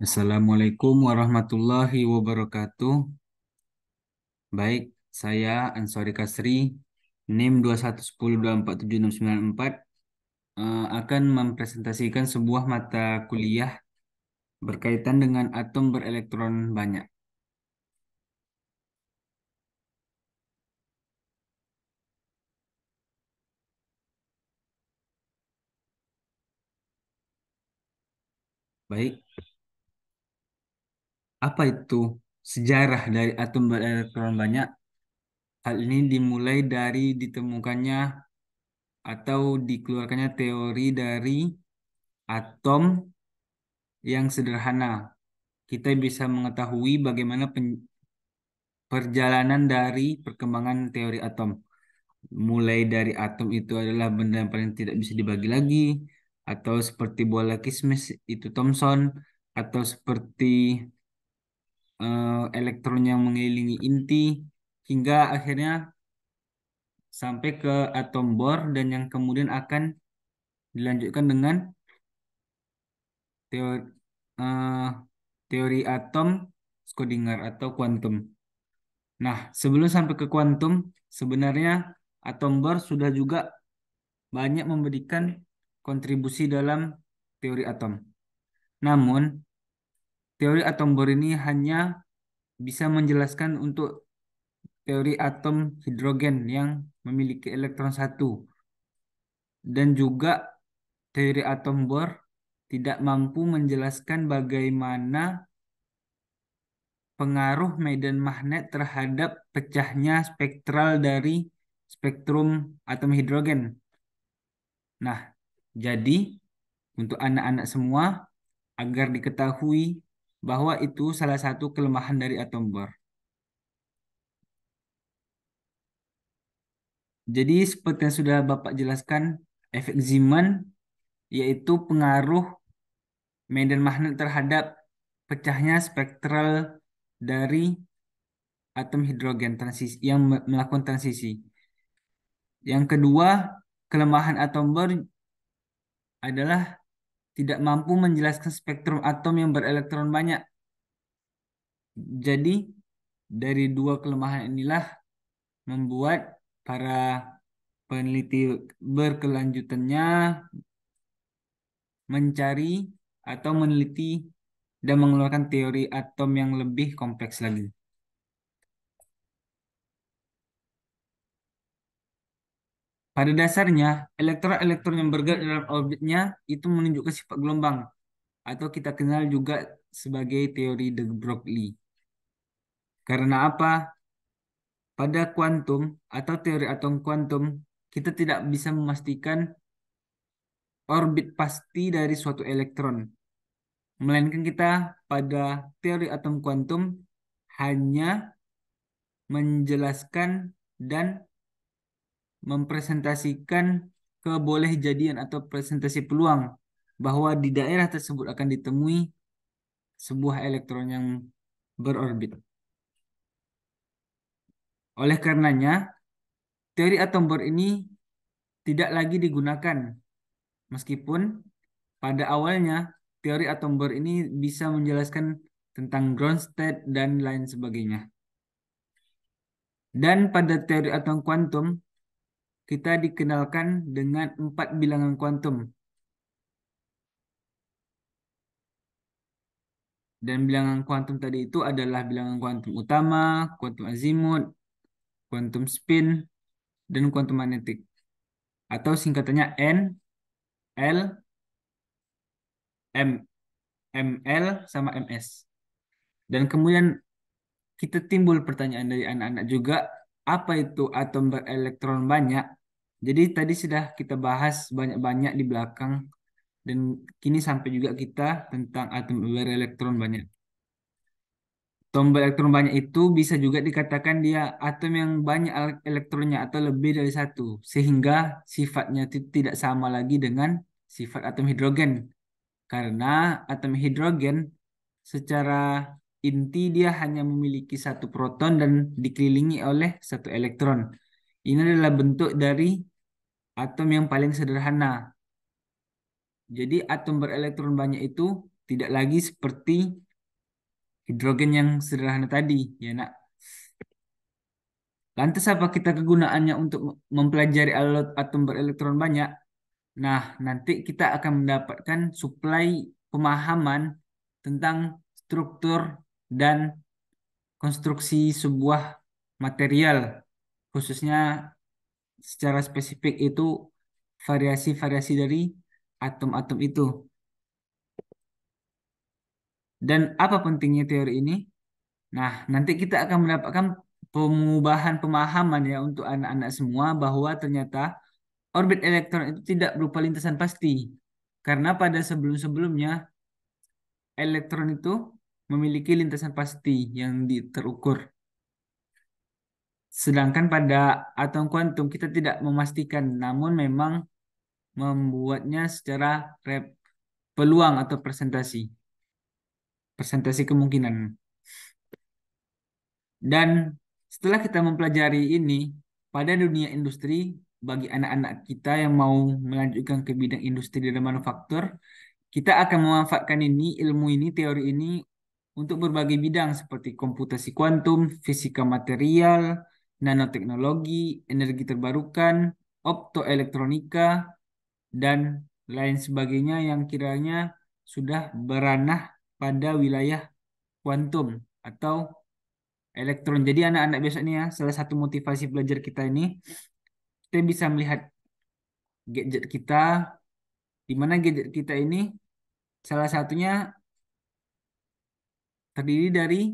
Assalamualaikum warahmatullahi wabarakatuh. Baik, saya Ansori Kasri, NIM 211024764 akan mempresentasikan sebuah mata kuliah berkaitan dengan atom berelektron banyak. Baik, apa itu sejarah dari atom berelektron banyak? Hal ini dimulai dari ditemukannya atau dikeluarkannya teori dari atom yang sederhana. Kita bisa mengetahui bagaimana perjalanan dari perkembangan teori atom. Mulai dari atom itu adalah benda yang paling tidak bisa dibagi lagi, atau seperti bola kismis itu Thomson, atau seperti elektron yang mengelilingi inti, hingga akhirnya sampai ke atom Bohr dan yang kemudian akan dilanjutkan dengan teori eh, teori atom Schrödinger atau kuantum. Nah, sebelum sampai ke kuantum, sebenarnya atom Bohr sudah juga banyak memberikan kontribusi dalam teori atom. Namun, teori atom Bohr ini hanya bisa menjelaskan untuk teori atom hidrogen yang memiliki elektron satu. Dan juga teori atom Bohr tidak mampu menjelaskan bagaimana pengaruh medan magnet terhadap pecahnya spektral dari spektrum atom hidrogen. Nah, jadi untuk anak-anak semua agar diketahui bahwa itu salah satu kelemahan dari atom Bohr. Jadi seperti yang sudah Bapak jelaskan, efek Zeeman yaitu pengaruh medan magnet terhadap pecahnya spektral dari atom hidrogen transisi yang melakukan transisi. Yang kedua, kelemahan atom Bohr adalah tidak mampu menjelaskan spektrum atom yang berelektron banyak. Jadi, dari dua kelemahan inilah membuat para peneliti berkelanjutannya mencari atau meneliti dan mengeluarkan teori atom yang lebih kompleks lagi. Pada dasarnya, elektron-elektron yang bergerak dalam orbitnya itu menunjukkan sifat gelombang atau kita kenal juga sebagai teori de Broglie. Karena apa? Pada kuantum atau teori atom kuantum, kita tidak bisa memastikan orbit pasti dari suatu elektron. Melainkan kita pada teori atom kuantum hanya menjelaskan dan mempresentasikan kebolehjadian atau presentasi peluang bahwa di daerah tersebut akan ditemui sebuah elektron yang berorbit. Oleh karenanya, teori atom Bohr ini tidak lagi digunakan, meskipun pada awalnya teori atom Bohr ini bisa menjelaskan tentang ground state dan lain sebagainya. Dan pada teori atom kuantum, kita dikenalkan dengan 4 bilangan kuantum. Dan bilangan kuantum tadi itu adalah bilangan kuantum utama, kuantum azimut, kuantum spin, dan kuantum magnetik. Atau singkatannya N, L, M, ML, sama MS. Dan kemudian kita timbul pertanyaan dari anak-anak juga, apa itu atom berelektron banyak? Jadi tadi sudah kita bahas banyak-banyak di belakang, dan kini sampai juga kita tentang atom berelektron banyak. Tombol elektron banyak itu bisa juga dikatakan dia atom yang banyak elektronnya atau lebih dari satu, sehingga sifatnya itu tidak sama lagi dengan sifat atom hidrogen. Karena atom hidrogen secara inti dia hanya memiliki satu proton dan dikelilingi oleh satu elektron. Ini adalah bentuk dari atom yang paling sederhana. Jadi atom berelektron banyak itu tidak lagi seperti hidrogen yang sederhana tadi, ya nak. Lantas apa kita kegunaannya untuk mempelajari atom berelektron banyak? Nah, nanti kita akan mendapatkan suplai pemahaman tentang struktur dan konstruksi sebuah material, khususnya secara spesifik itu variasi-variasi dari atom-atom itu. Dan apa pentingnya teori ini? Nah, nanti kita akan mendapatkan pengubahan pemahaman ya untuk anak-anak semua bahwa ternyata orbit elektron itu tidak berupa lintasan pasti. Karena pada sebelum-sebelumnya elektron itu memiliki lintasan pasti yang terukur. Sedangkan pada atom kuantum kita tidak memastikan, namun memang membuatnya secara peluang atau presentasi, presentasi kemungkinan. Dan setelah kita mempelajari ini, pada dunia industri, bagi anak-anak kita yang mau melanjutkan ke bidang industri dan manufaktur, kita akan memanfaatkan ilmu ini, teori ini untuk berbagai bidang seperti komputasi kuantum, fisika material, nanoteknologi, energi terbarukan, optoelektronika, dan lain sebagainya yang kiranya sudah beranah pada wilayah kuantum atau elektron. Jadi anak-anak besok ini ya, salah satu motivasi belajar kita ini, kita bisa melihat gadget kita, di mana gadget kita ini salah satunya terdiri dari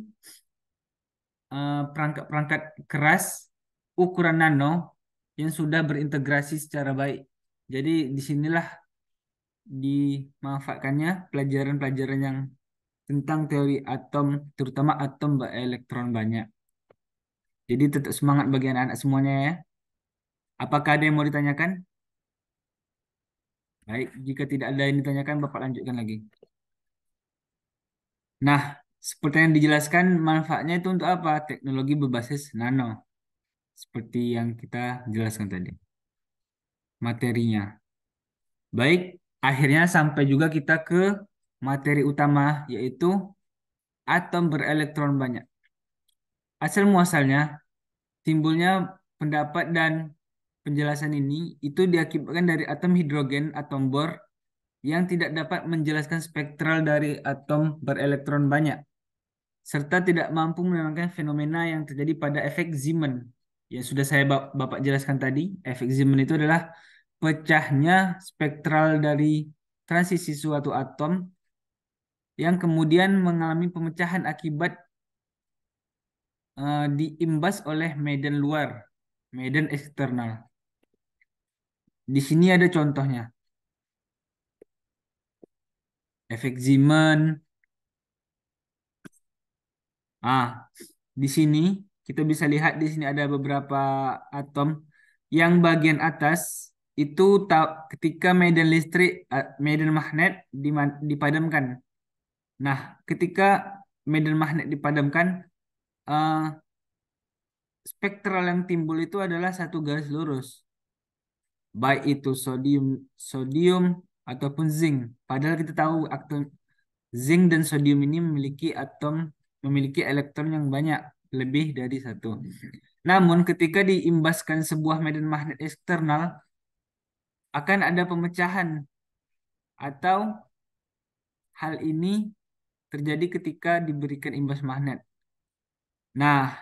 perangkat-perangkat keras ukuran nano yang sudah berintegrasi secara baik. Jadi disinilah dimanfaatkannya pelajaran-pelajaran yang tentang teori atom, terutama atom berelektron banyak. Jadi tetap semangat bagi anak-anak semuanya ya. Apakah ada yang mau ditanyakan? Baik, jika tidak ada yang ditanyakan, Bapak lanjutkan lagi. Nah, seperti yang dijelaskan, manfaatnya itu untuk apa? Teknologi berbasis nano, seperti yang kita jelaskan tadi, materinya. Baik, akhirnya sampai juga kita ke materi utama, yaitu atom berelektron banyak. Asal muasalnya, timbulnya pendapat dan penjelasan ini itu diakibatkan dari atom hidrogen, atom bor, yang tidak dapat menjelaskan spektral dari atom berelektron banyak, serta tidak mampu menerangkan fenomena yang terjadi pada efek Zeeman. Yang sudah saya Bapak jelaskan tadi, efek Zeeman itu adalah pecahnya spektral dari transisi suatu atom yang kemudian mengalami pemecahan akibat diimbas oleh medan luar, medan eksternal. Di sini ada contohnya. Efek Zeeman. Ah, di sini kita bisa lihat di sini ada beberapa atom yang bagian atas itu ketika medan listrik, medan magnet dipadamkan. Nah, ketika medan magnet dipadamkan, eh, spektral yang timbul itu adalah satu garis lurus, baik itu sodium, sodium ataupun zinc. Padahal kita tahu atom zinc dan sodium ini memiliki elektron yang banyak, lebih dari satu. Namun ketika diimbaskan sebuah medan magnet eksternal, akan ada pemecahan atau hal ini terjadi ketika diberikan imbas magnet. Nah,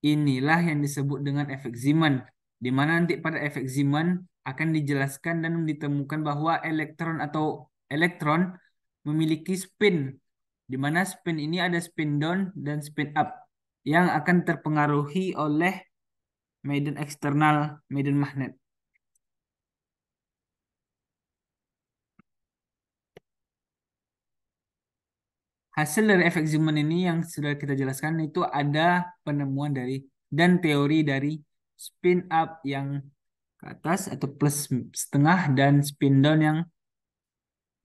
inilah yang disebut dengan efek Zeeman, di mana nanti pada efek Zeeman akan dijelaskan dan ditemukan bahwa elektron atau elektron memiliki spin, di mana spin ini ada spin down dan spin up yang akan terpengaruhi oleh medan eksternal, medan magnet. Hasil dari efek Zeeman ini yang sudah kita jelaskan itu ada penemuan dari dan teori dari spin up yang ke atas atau plus setengah dan spin down yang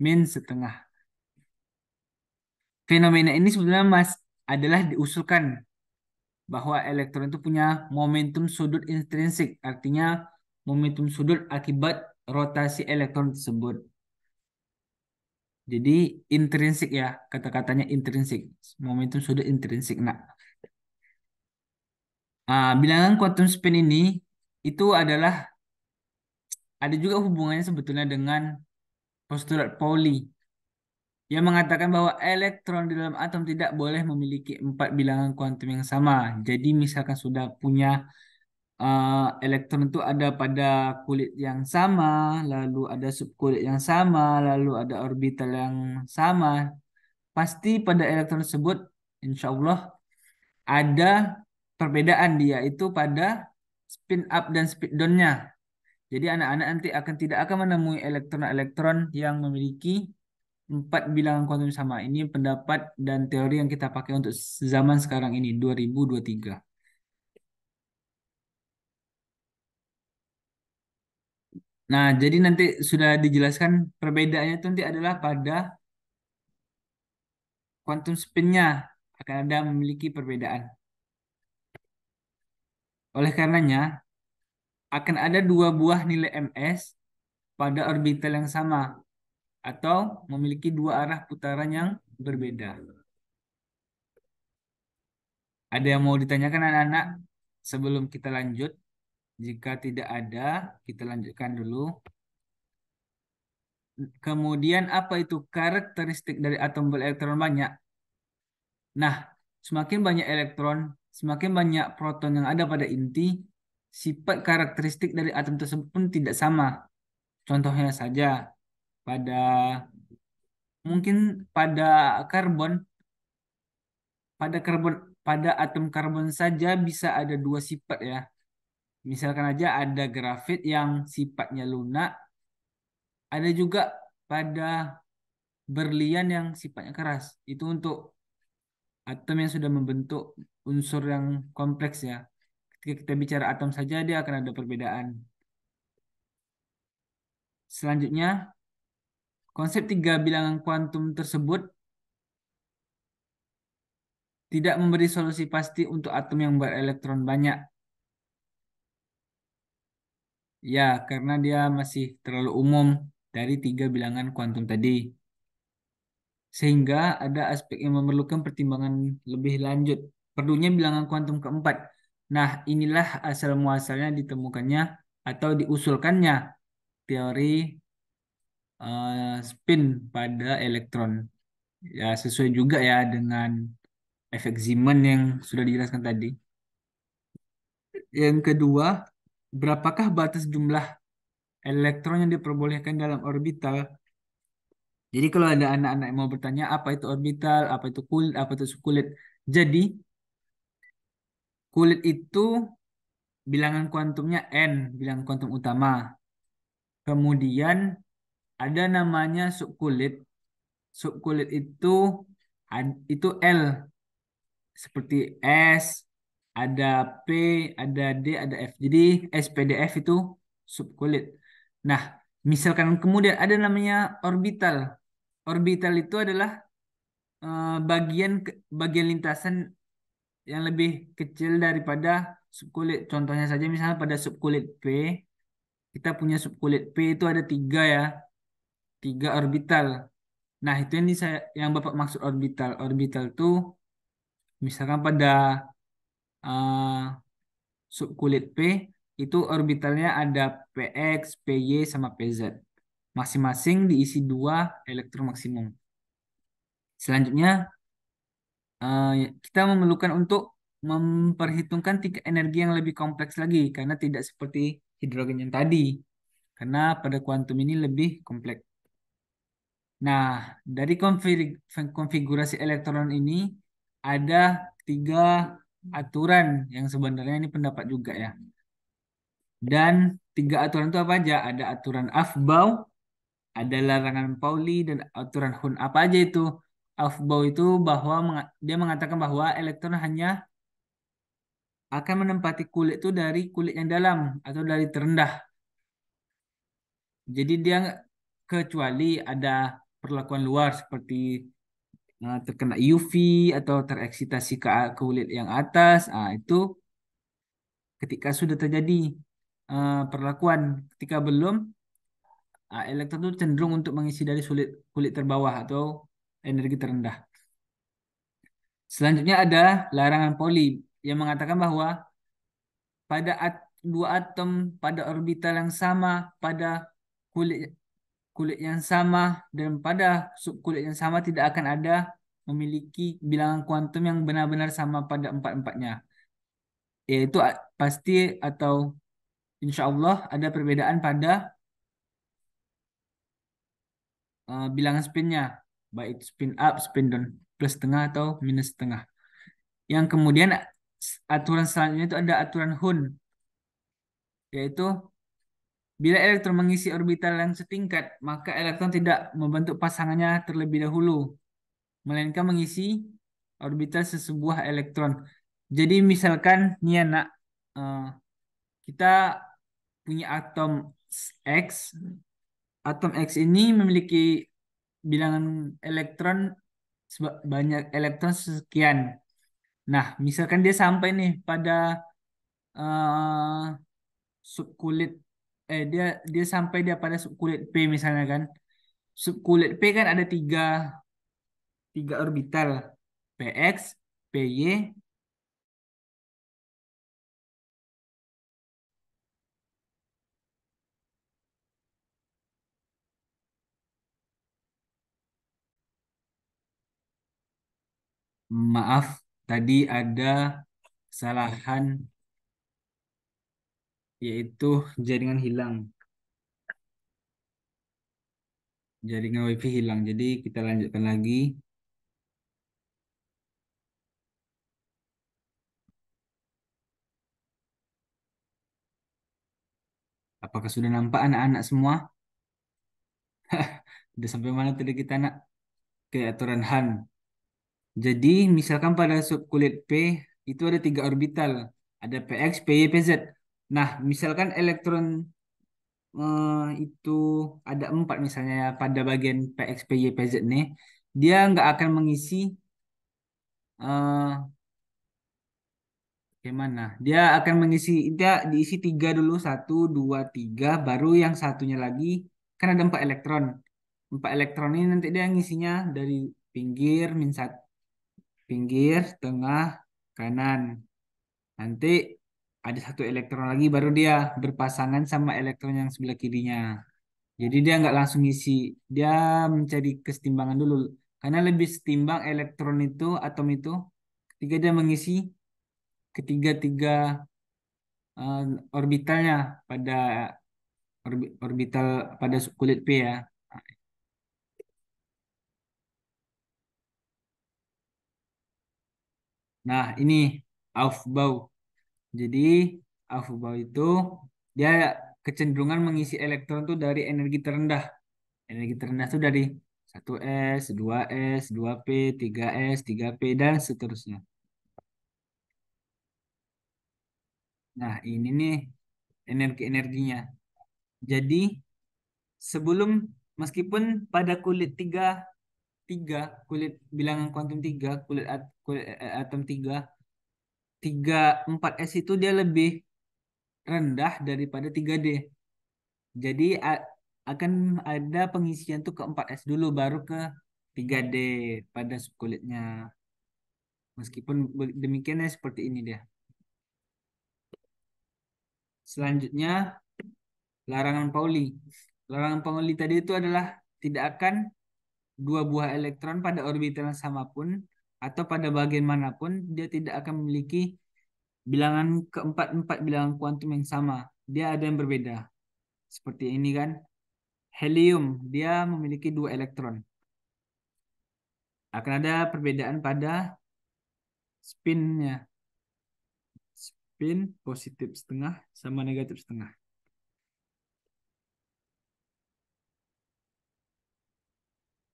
min setengah. Fenomena ini sebenarnya adalah diusulkan bahwa elektron itu punya momentum sudut intrinsik, artinya momentum sudut akibat rotasi elektron tersebut. Jadi intrinsik ya, kata-katanya intrinsik. Momentum sudah intrinsik. Nah, bilangan quantum spin ini itu adalah ada juga hubungannya sebetulnya dengan postulat Pauli yang mengatakan bahwa elektron di dalam atom tidak boleh memiliki empat bilangan kuantum yang sama. Jadi misalkan sudah punya elektron itu ada pada kulit yang sama, lalu ada subkulit yang sama, lalu ada orbital yang sama. Pasti pada elektron tersebut, insya Allah ada perbedaan dia itu pada spin up dan spin down-nya. Jadi anak-anak nanti tidak akan menemui elektron-elektron yang memiliki empat bilangan kuantum sama. Ini pendapat dan teori yang kita pakai untuk zaman sekarang ini, 2023. Nah, jadi nanti sudah dijelaskan perbedaannya itu nanti adalah pada quantum spin-nya akan ada memiliki perbedaan. Oleh karenanya, akan ada dua buah nilai ms pada orbital yang sama atau memiliki dua arah putaran yang berbeda. Ada yang mau ditanyakan anak-anak sebelum kita lanjut? Jika tidak ada, kita lanjutkan dulu. Kemudian apa itu karakteristik dari atom berelektron banyak? Nah, semakin banyak elektron, semakin banyak proton yang ada pada inti, sifat karakteristik dari atom tersebut pun tidak sama. Contohnya saja, pada mungkin pada karbon, pada karbon, pada atom karbon saja bisa ada dua sifat ya. Misalkan aja ada grafit yang sifatnya lunak, ada juga pada berlian yang sifatnya keras. Itu untuk atom yang sudah membentuk unsur yang kompleks ya. Ketika kita bicara atom saja dia akan ada perbedaan. Selanjutnya, konsep tiga bilangan kuantum tersebut tidak memberi solusi pasti untuk atom yang berelektron banyak. Ya, karena dia masih terlalu umum dari tiga bilangan kuantum tadi. Sehingga ada aspek yang memerlukan pertimbangan lebih lanjut. Perlunya bilangan kuantum keempat. Nah, inilah asal muasalnya ditemukannya atau diusulkannya teori spin pada elektron. Ya, sesuai juga ya dengan efek Zeeman yang sudah dijelaskan tadi. Yang kedua, berapakah batas jumlah elektron yang diperbolehkan dalam orbital? Jadi kalau ada anak-anak yang mau bertanya apa itu orbital, apa itu kulit, apa itu subkulit. Jadi kulit itu bilangan kuantumnya N, bilangan kuantum utama. Kemudian ada namanya subkulit. Subkulit itu itu L seperti S, ada P, ada D, ada F. Jadi SPDF itu subkulit. Nah, misalkan kemudian ada namanya orbital. Orbital itu adalah bagian lintasan yang lebih kecil daripada subkulit. Contohnya saja misalnya pada subkulit P, kita punya subkulit P itu ada tiga ya, tiga orbital. Nah, itu yang Bapak maksud orbital. Orbital itu misalkan pada eh, subkulit P itu orbitalnya ada PX, PY, sama PZ. Masing-masing diisi dua elektron maksimum. Selanjutnya, eh, kita memerlukan untuk memperhitungkan tingkat energi yang lebih kompleks lagi karena tidak seperti hidrogen yang tadi. Karena pada kuantum ini lebih kompleks. Nah, dari konfigurasi elektron ini ada tiga aturan yang sebenarnya ini pendapat juga ya. Dan tiga aturan itu apa aja? Ada aturan Aufbau, ada larangan Pauli, dan aturan Hund. Apa aja itu? Aufbau itu bahwa dia mengatakan bahwa elektron hanya akan menempati kulit itu dari kulit yang dalam atau dari terendah. Jadi dia kecuali ada perlakuan luar seperti terkena UV atau tereksitasi ke kulit yang atas. Itu ketika sudah terjadi perlakuan. Ketika belum, Elektron itu cenderung untuk mengisi dari kulit terbawah atau energi terendah. Selanjutnya ada larangan Pauli yang mengatakan bahwa pada dua atom pada orbital yang sama, pada kulit kulit yang sama, dan pada subkulit yang sama tidak akan ada memiliki bilangan kuantum yang benar-benar sama pada empat-empatnya. Yaitu pasti atau insya Allah ada perbedaan pada bilangan spinnya, baik itu spin up, spin down, plus setengah atau minus setengah. Yang kemudian aturan selanjutnya itu ada aturan Hund, yaitu bila elektron mengisi orbital yang setingkat, maka elektron tidak membentuk pasangannya terlebih dahulu, melainkan mengisi orbital sesebuah elektron. Jadi misalkan nih ya nak, eh, kita punya atom X. Atom X ini memiliki bilangan elektron banyak elektron sekian. Nah, misalkan dia sampai nih pada eh, subkulit dia dia sampai dia pada subkulit P misalnya kan. Subkulit P kan ada tiga orbital, PX, PY. Maaf, tadi ada kesalahan, yaitu jaringan hilang. Jaringan WiFi hilang. Jadi kita lanjutkan lagi. Apakah sudah nampak anak-anak semua? Udah sampai mana tadi kita nak? Ke aturan Han. Jadi misalkan pada subkulit P itu ada tiga orbital. Ada PX, PY, PZ. Nah, misalkan elektron itu ada empat misalnya ya, pada bagian PX, PY, PZ nih. Dia nggak akan mengisi eh gimana? Dia akan dia diisi tiga dulu, satu, dua, tiga, baru yang satunya lagi kan ada empat elektron. Empat elektron ini nanti dia ngisinya dari pinggir, pinggir, tengah, kanan. Nanti ada satu elektron lagi baru dia berpasangan sama elektron yang sebelah kirinya. Jadi dia nggak langsung ngisi, dia mencari kesetimbangan dulu. Karena lebih setimbang elektron itu, atom itu, ketika dia mengisi ketiga-tiga eh, orbitalnya pada orbital pada kulit P ya. Nah, ini Aufbau. Jadi Aufbau itu dia kecenderungan mengisi elektron tuh dari energi terendah. Energi terendah tuh dari satu s dua p tiga p dan seterusnya. Nah, ini nih energi-energinya. Jadi sebelum meskipun pada kulit tiga kulit bilangan kuantum tiga kulit atom tiga empat s itu dia lebih rendah daripada tiga d. Jadi akan ada pengisian tuh ke empat s dulu baru ke tiga d pada subkulitnya. Meskipun demikian ya seperti ini dia. Selanjutnya larangan Pauli. Larangan Pauli tadi itu adalah tidak akan dua buah elektron pada orbital yang sama pun atau pada bagian manapun dia tidak akan memiliki bilangan keempat-empat bilangan kuantum yang sama. Dia ada yang berbeda. Seperti ini kan. Helium, dia memiliki dua elektron. Akan ada perbedaan pada spinnya. Spin positif setengah sama negatif setengah.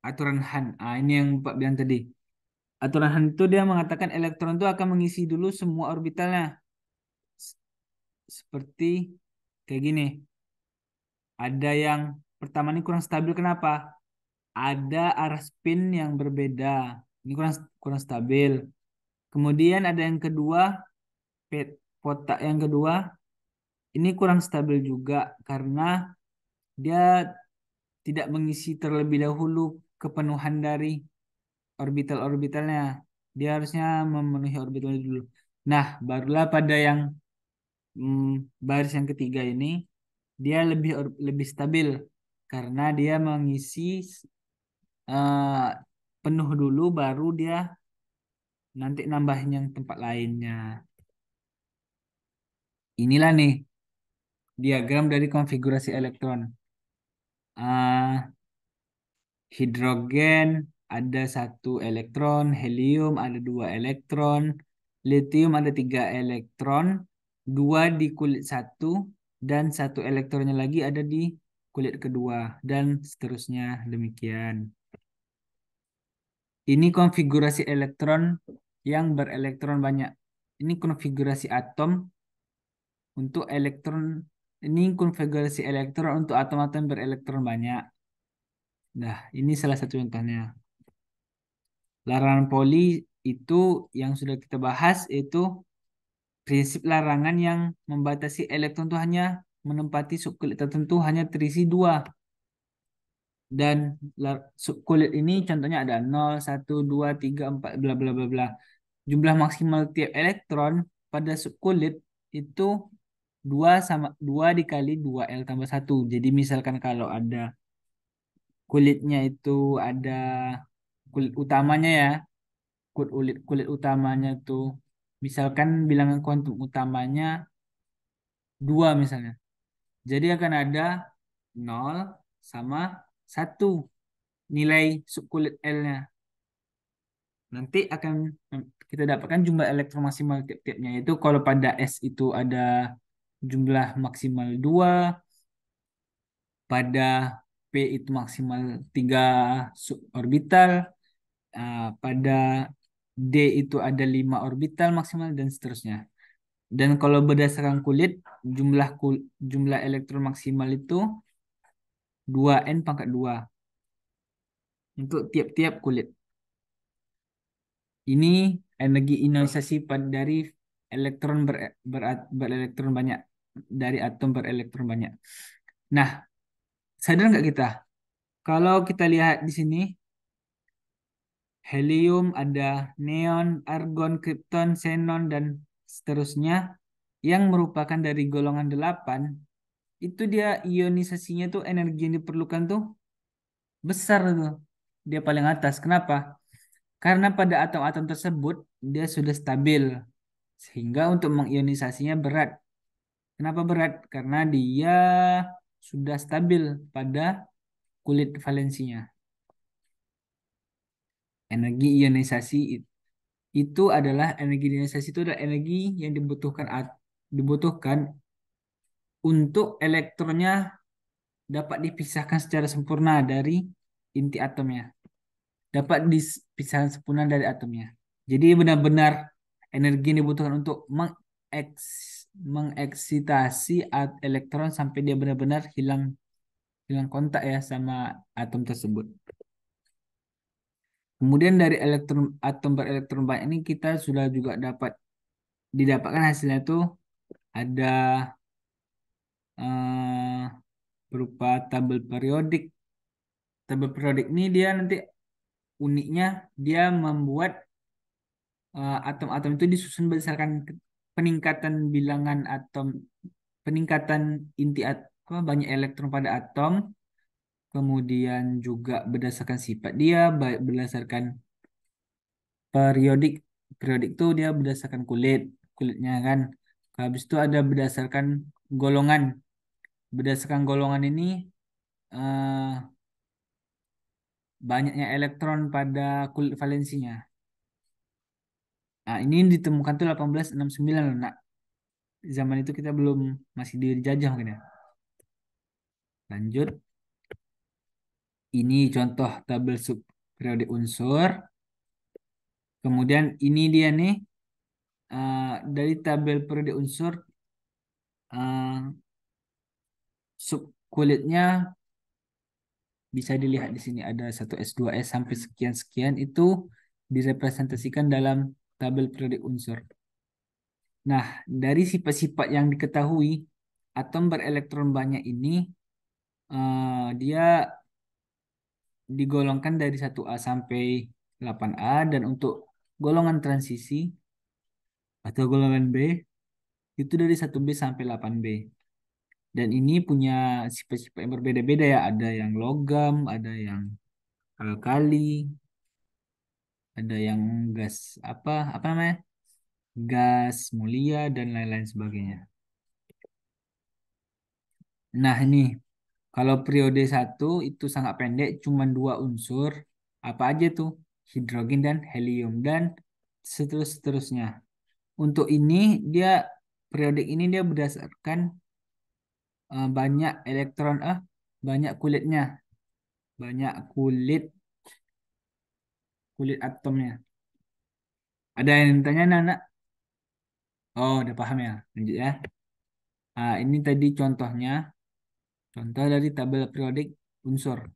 Aturan Han. Ini yang Bapak bilang tadi. Aturan Han itu dia mengatakan elektron itu akan mengisi dulu semua orbitalnya. S- Seperti kayak gini. Ada yang pertama ini kurang stabil. Kenapa? Ada arah spin yang berbeda. Ini kurang kurang stabil. Kemudian ada yang kedua, kotak yang kedua ini kurang stabil juga karena dia tidak mengisi terlebih dahulu kepenuhan dari orbital-orbitalnya. Dia harusnya memenuhi orbital dulu. Nah, barulah pada yang baris yang ketiga ini dia lebih stabil karena dia mengisi eh, penuh dulu baru dia nanti nambahin yang tempat lainnya. Inilah nih diagram dari konfigurasi elektron. Ah, hidrogen ada satu elektron, helium ada dua elektron, lithium ada tiga elektron, dua di kulit satu, dan satu elektronnya lagi ada di kulit kedua, dan seterusnya demikian. Ini konfigurasi elektron yang berelektron banyak. Ini konfigurasi atom untuk elektron. Ini konfigurasi elektron untuk atom-atom berelektron banyak. Nah, ini salah satu contohnya. Larangan Pauli itu yang sudah kita bahas itu prinsip larangan yang membatasi elektron itu hanya menempati subkulit tertentu hanya terisi dua. Dan subkulit ini contohnya ada 0, 1, 2, 3, 4, bla bla bla bla. Jumlah maksimal tiap elektron pada subkulit itu 2 sama 2 dikali 2L tambah satu. Jadi misalkan kalau ada kulitnya itu ada kulit utamanya ya, kulit utamanya tuh misalkan bilangan kuantum utamanya 2 misalnya. Jadi akan ada 0 sama satu nilai subkulit L-nya. Nanti akan kita dapatkan jumlah elektron maksimal tiap-tiapnya. Itu kalau pada S itu ada jumlah maksimal 2, pada P itu maksimal 3 suborbital, pada D itu ada 5 orbital maksimal dan seterusnya. Dan kalau berdasarkan kulit, jumlah elektron maksimal itu 2N pangkat 2 untuk tiap-tiap kulit. Ini energi ionisasi dari elektron berelektron banyak, dari atom berelektron banyak. Nah, sadar nggak kita? Kalau kita lihat di sini, helium ada neon, argon, krypton, xenon, dan seterusnya yang merupakan dari golongan 8, itu dia ionisasinya tuh energi yang diperlukan tuh besar tuh. Dia paling atas. Kenapa? Karena pada atom-atom tersebut dia sudah stabil. Sehingga untuk mengionisasinya berat. Kenapa berat? Karena dia sudah stabil pada kulit valensinya. Energi ionisasi itu adalah energi yang dibutuhkan untuk elektronnya dapat dipisahkan secara sempurna dari inti atomnya. Dapat dipisahkan sempurna dari atomnya. Jadi benar-benar energi yang dibutuhkan untuk mengeksitasi elektron sampai dia benar-benar hilang hilang kontak ya sama atom tersebut. Kemudian dari atom berelektron banyak ini kita sudah juga didapatkan hasilnya itu ada eh, berupa tabel periodik. Tabel periodik ini dia nanti uniknya dia membuat atom-atom itu disusun berdasarkan peningkatan bilangan atom, peningkatan banyak elektron pada atom, kemudian juga berdasarkan sifat dia, baik berdasarkan periodik. Periodik itu dia berdasarkan kulitnya kan. Habis itu ada berdasarkan golongan. Berdasarkan golongan ini eh, banyaknya elektron pada kulit valensinya. Nah, ini ditemukan tuh 1869 loh, nak. Zaman itu kita belum masih dijajah mungkin ya. Lanjut, ini contoh tabel subperiodik unsur. Kemudian ini dia nih dari tabel periodik unsur eh, sub kulitnya bisa dilihat di sini ada 1s2s sampai sekian-sekian itu direpresentasikan dalam tabel periodik unsur. Nah, dari sifat-sifat yang diketahui, atom berelektron banyak ini dia digolongkan dari 1A sampai 8A, dan untuk golongan transisi atau golongan B itu dari 1B sampai 8B. Dan ini punya sifat-sifat yang berbeda-beda ya. Ada yang logam, ada yang alkali, ada yang gas apa namanya? Gas mulia dan lain-lain sebagainya. Nah, ini kalau periode satu itu sangat pendek, cuma dua unsur. Apa aja tuh? Hidrogen dan helium dan seterusnya. Untuk ini dia periode ini dia berdasarkan banyak elektron banyak kulitnya, banyak kulit kulit atomnya. Ada yang tanya anak? Oh, udah paham ya. Lanjut ya. Ini tadi contohnya, contoh dari tabel periodik unsur.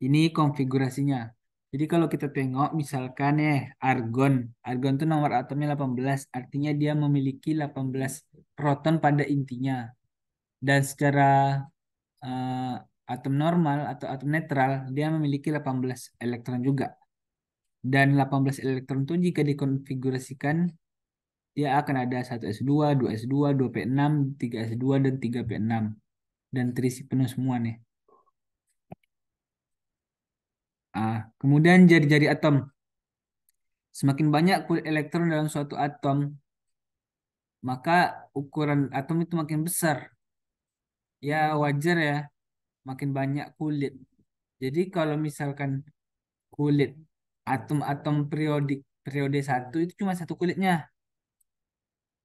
Ini konfigurasinya. Jadi kalau kita tengok misalkan argon. Argon itu nomor atomnya 18. Artinya dia memiliki 18 proton pada intinya. Dan secara eh, atom normal atau atom netral, dia memiliki 18 elektron juga. Dan 18 elektron itu jika dikonfigurasikan, dia akan ada 1s2, 2s2, 2p6, 3s2, dan 3p6. Dan terisi penuh semua nih. Kemudian jari-jari atom. Semakin banyak kulit elektron dalam suatu atom, maka ukuran atom itu makin besar. Ya wajar ya, makin banyak kulit. Jadi kalau misalkan kulit atom-atom periode satu itu cuma satu kulitnya.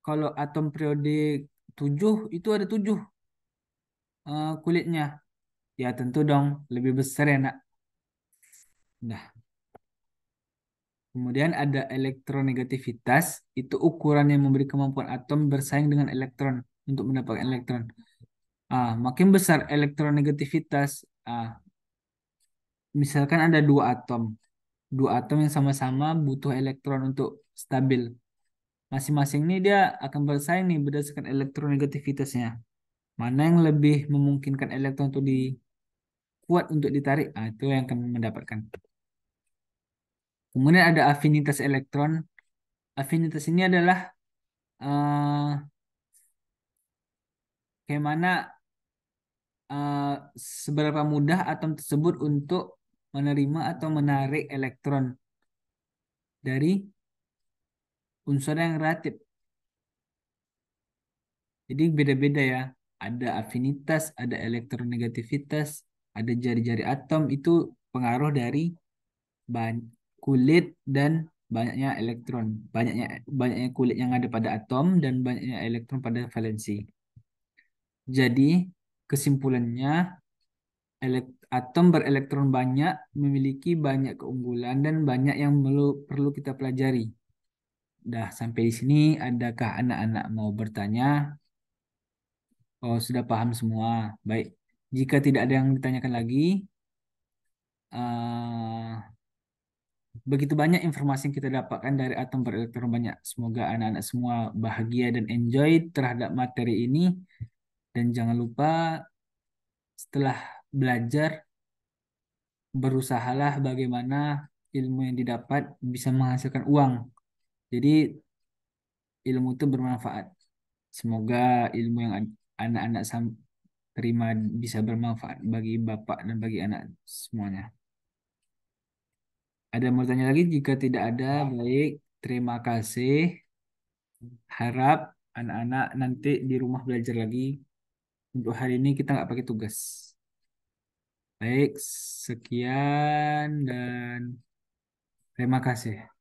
Kalau atom periode 7 itu ada 7 kulitnya. Ya tentu dong lebih besar ya nak. Nah, kemudian ada elektronegativitas, itu ukuran yang memberi kemampuan atom bersaing dengan elektron untuk mendapatkan elektron. Makin besar elektronegativitas, misalkan ada dua atom yang sama-sama butuh elektron untuk stabil. Masing-masing ini dia akan bersaing nih berdasarkan elektronegativitasnya. Mana yang lebih memungkinkan elektron untuk kuat untuk ditarik, itu yang akan mendapatkan. Kemudian ada afinitas elektron. Afinitas ini adalah eh, bagaimana eh, seberapa mudah atom tersebut untuk menerima atau menarik elektron dari unsur yang reaktif. Jadi beda-beda ya. Ada afinitas, ada elektronegativitas, ada jari-jari atom, itu pengaruh dari kulit dan banyaknya elektron. Banyaknya kulit yang ada pada atom dan banyaknya elektron pada valensi. Jadi kesimpulannya, atom berelektron banyak memiliki banyak keunggulan dan banyak yang perlu kita pelajari. Dah sampai di sini, adakah anak-anak mau bertanya? Oh, sudah paham semua. Baik. Jika tidak ada yang ditanyakan lagi, eh, begitu banyak informasi yang kita dapatkan dari atom berelektron banyak. Semoga anak-anak semua bahagia dan enjoy terhadap materi ini. Dan jangan lupa setelah belajar, berusahalah bagaimana ilmu yang didapat bisa menghasilkan uang. Jadi ilmu itu bermanfaat. Semoga ilmu yang anak-anak terima bisa bermanfaat bagi bapak dan bagi anak semuanya. Ada yang mau tanya lagi? Jika tidak ada, baik. Terima kasih. Harap anak-anak nanti di rumah belajar lagi. Untuk hari ini kita nggak pakai tugas. Baik, sekian dan terima kasih.